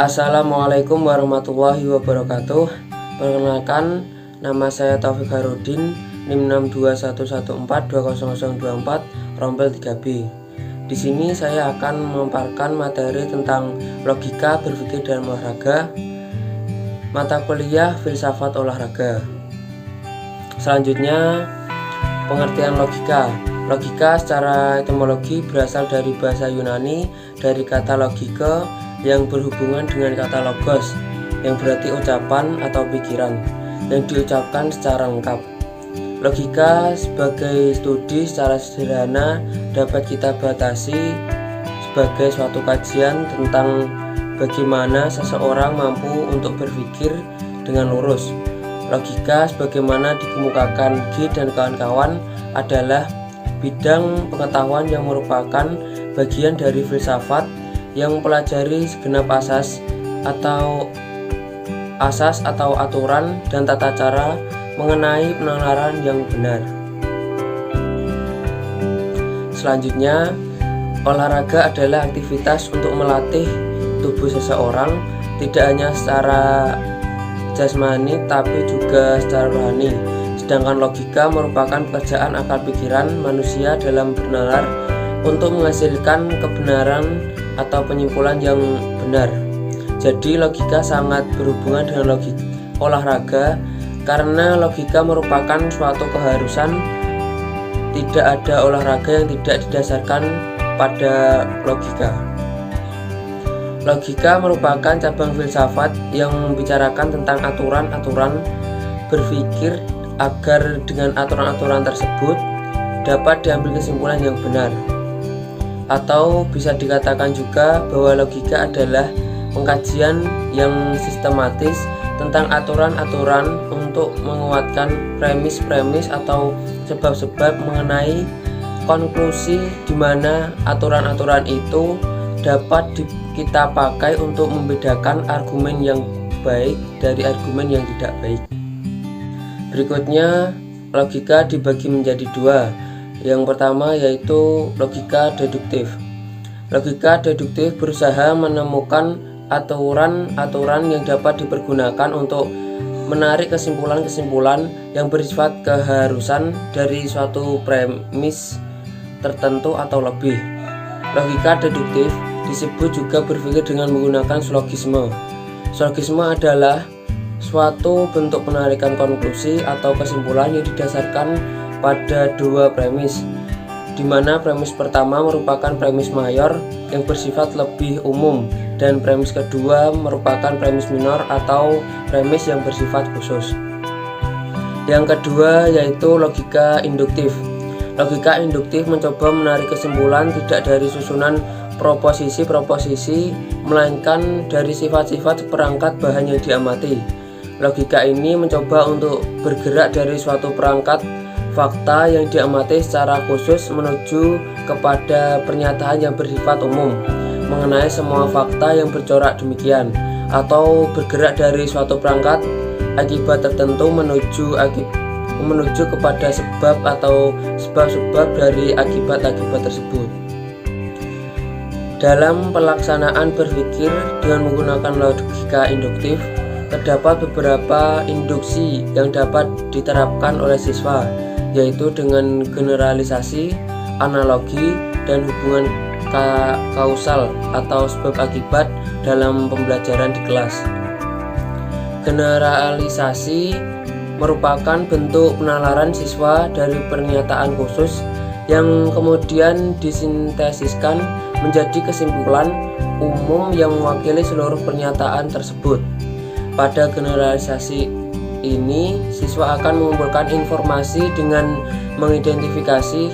Assalamualaikum warahmatullahi wabarakatuh. Perkenalkan, nama saya Taufik Harudin, NIM 62114200024, Rompel 3B. Di sini saya akan memaparkan materi tentang logika berpikir dalam olahraga, mata kuliah filsafat olahraga. Selanjutnya, pengertian logika. Logika secara etimologi berasal dari bahasa Yunani, dari kata logike yang berhubungan dengan kata logos, yang berarti ucapan atau pikiran yang diucapkan secara lengkap. Logika sebagai studi secara sederhana dapat kita batasi sebagai suatu kajian tentang bagaimana seseorang mampu untuk berpikir dengan lurus. Logika sebagaimana dikemukakan G dan kawan-kawan adalah bidang pengetahuan yang merupakan bagian dari filsafat yang mempelajari segenap asas atau aturan dan tata cara mengenai penalaran yang benar. Selanjutnya, olahraga adalah aktivitas untuk melatih tubuh seseorang tidak hanya secara jasmani tapi juga secara rohani. Sedangkan logika merupakan pekerjaan akal pikiran manusia dalam bernalar untuk menghasilkan kebenaran atau penyimpulan yang benar. Jadi logika sangat berhubungan dengan olahraga karena logika merupakan suatu keharusan. Tidak ada olahraga yang tidak didasarkan pada logika. Logika merupakan cabang filsafat yang membicarakan tentang aturan-aturan berpikir agar dengan aturan-aturan tersebut dapat diambil kesimpulan yang benar. Atau bisa dikatakan juga bahwa logika adalah pengkajian yang sistematis tentang aturan-aturan untuk menguatkan premis-premis atau sebab-sebab mengenai konklusi di mana aturan-aturan itu dapat kita pakai untuk membedakan argumen yang baik dari argumen yang tidak baik. Berikutnya, logika dibagi menjadi dua. Yang pertama yaitu logika deduktif. Logika deduktif berusaha menemukan aturan-aturan yang dapat dipergunakan untuk menarik kesimpulan-kesimpulan yang bersifat keharusan dari suatu premis tertentu atau lebih. Logika deduktif disebut juga berpikir dengan menggunakan silogisme. Silogisme adalah suatu bentuk penarikan konklusi atau kesimpulan yang didasarkan pada dua premis, di mana premis pertama merupakan premis mayor yang bersifat lebih umum dan premis kedua merupakan premis minor atau premis yang bersifat khusus. Yang kedua yaitu logika induktif. Logika induktif mencoba menarik kesimpulan tidak dari susunan proposisi-proposisi, melainkan dari sifat-sifat perangkat bahan yang diamati. Logika ini mencoba untuk bergerak dari suatu perangkat fakta yang diamati secara khusus menuju kepada pernyataan yang bersifat umum mengenai semua fakta yang bercorak demikian, atau bergerak dari suatu perangkat akibat tertentu menuju kepada sebab atau sebab-sebab dari akibat-akibat tersebut. Dalam pelaksanaan berpikir dengan menggunakan logika induktif, terdapat beberapa induksi yang dapat diterapkan oleh siswa, yaitu dengan generalisasi, analogi, dan hubungan kausal atau sebab akibat dalam pembelajaran di kelas. Generalisasi merupakan bentuk penalaran siswa dari pernyataan khusus yang kemudian disintesiskan menjadi kesimpulan umum yang mewakili seluruh pernyataan tersebut. Pada generalisasi ini, siswa akan mengumpulkan informasi dengan mengidentifikasi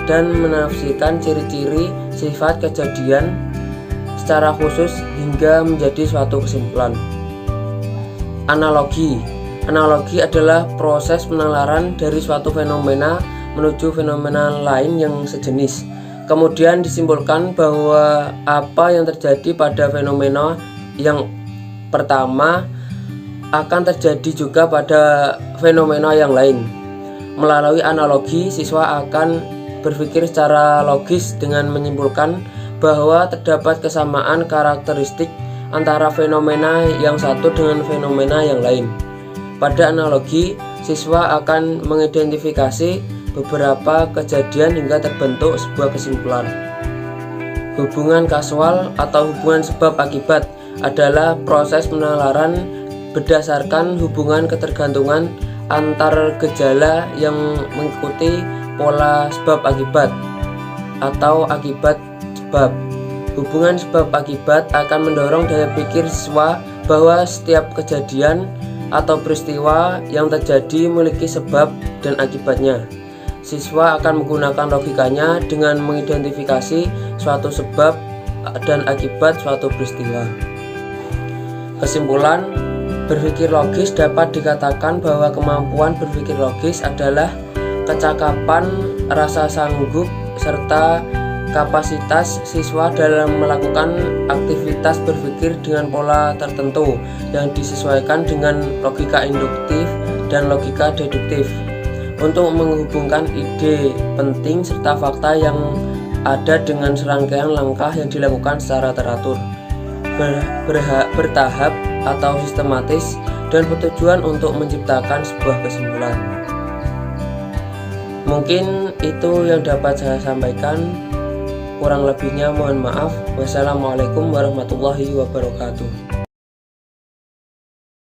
dan menafsirkan ciri-ciri sifat kejadian secara khusus hingga menjadi suatu kesimpulan. Analogi. Analogi adalah proses penalaran dari suatu fenomena menuju fenomena lain yang sejenis. Kemudian disimpulkan bahwa apa yang terjadi pada fenomena yang pertama akan terjadi juga pada fenomena yang lain. Melalui analogi, siswa akan berpikir secara logis dengan menyimpulkan bahwa terdapat kesamaan karakteristik antara fenomena yang satu dengan fenomena yang lain. Pada analogi, siswa akan mengidentifikasi beberapa kejadian hingga terbentuk sebuah kesimpulan. Hubungan kausal atau hubungan sebab akibat adalah proses penalaran berdasarkan hubungan ketergantungan antar gejala yang mengikuti pola sebab akibat atau akibat sebab. Hubungan sebab akibat akan mendorong daya pikir siswa bahwa setiap kejadian atau peristiwa yang terjadi memiliki sebab dan akibatnya. Siswa akan menggunakan logikanya dengan mengidentifikasi suatu sebab dan akibat suatu peristiwa. Kesimpulan, berpikir logis dapat dikatakan bahwa kemampuan berpikir logis adalah kecakapan, rasa sanggup, serta kapasitas siswa dalam melakukan aktivitas berpikir dengan pola tertentu yang disesuaikan dengan logika induktif dan logika deduktif untuk menghubungkan ide penting serta fakta yang ada dengan serangkaian langkah yang dilakukan secara teratur, bertahap atau sistematis, dan bertujuan untuk menciptakan sebuah kesimpulan. Mungkin itu yang dapat saya sampaikan. Kurang lebihnya mohon maaf. Wassalamualaikum warahmatullahi wabarakatuh.